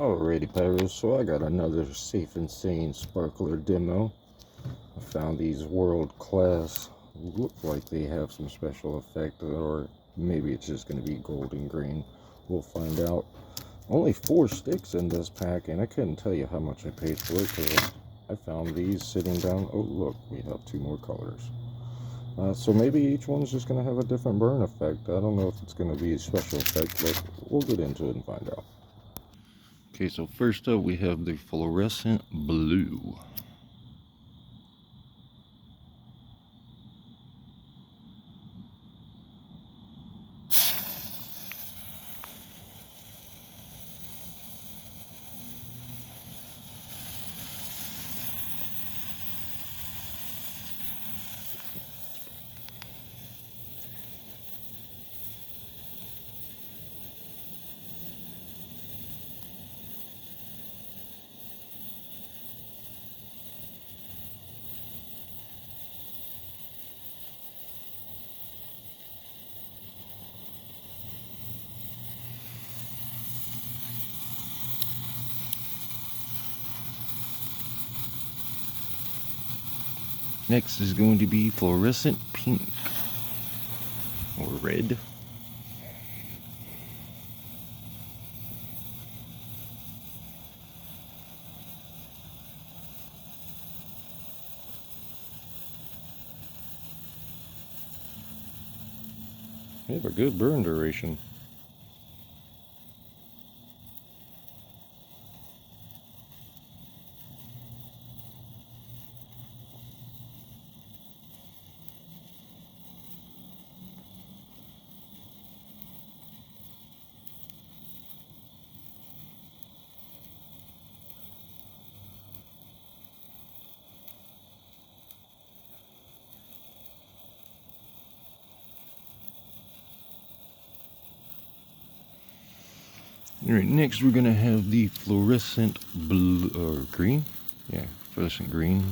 Alrighty, Pyros, so I got another Safe and Sane sparkler demo. I found these world-class, look like they have some special effect, or maybe it's just going to be golden green. We'll find out. Only 4 sticks in this pack, and I couldn't tell you how much I paid for it, because I found these sitting down. Oh, look, we have 2 more colors. So maybe each one's just going to have a different burn effect. I don't know if it's going to be a special effect, but we'll get into it and find out. Okay, so first up we have the Fluorescent Blue. Next is going to be Fluorescent Pink, or red. They have a good burn duration. Alright, next we're going to have the Fluorescent Blue, or green? Yeah, Fluorescent Green.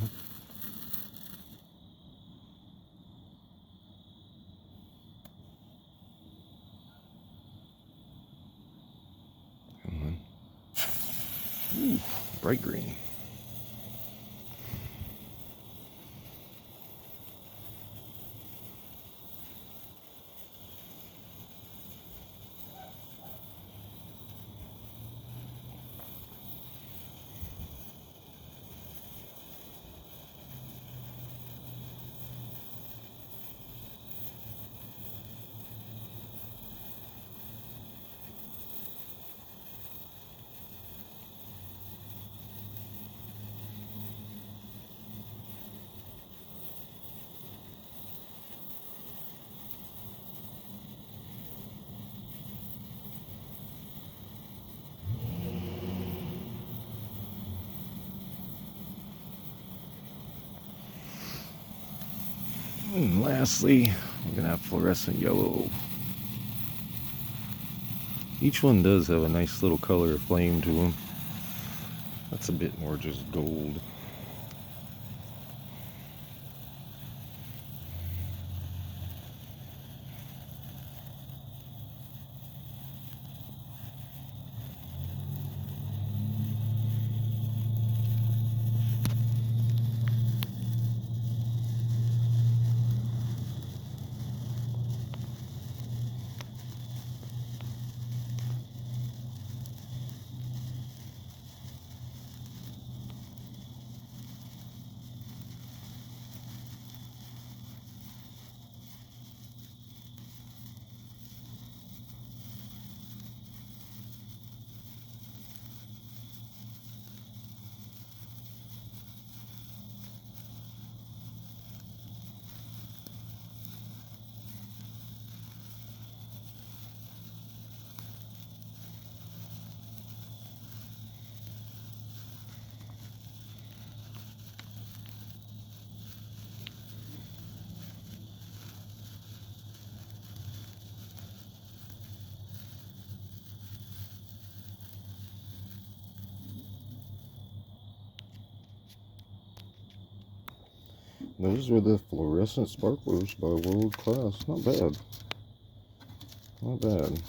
Come on. Ooh, bright green. And lastly, we're going to have Fluorescent Yellow. Each one does have a nice little color of flame to them. That's a bit more just gold. Those were the Fluorescent Sparklers by World Class. Not bad. Not bad.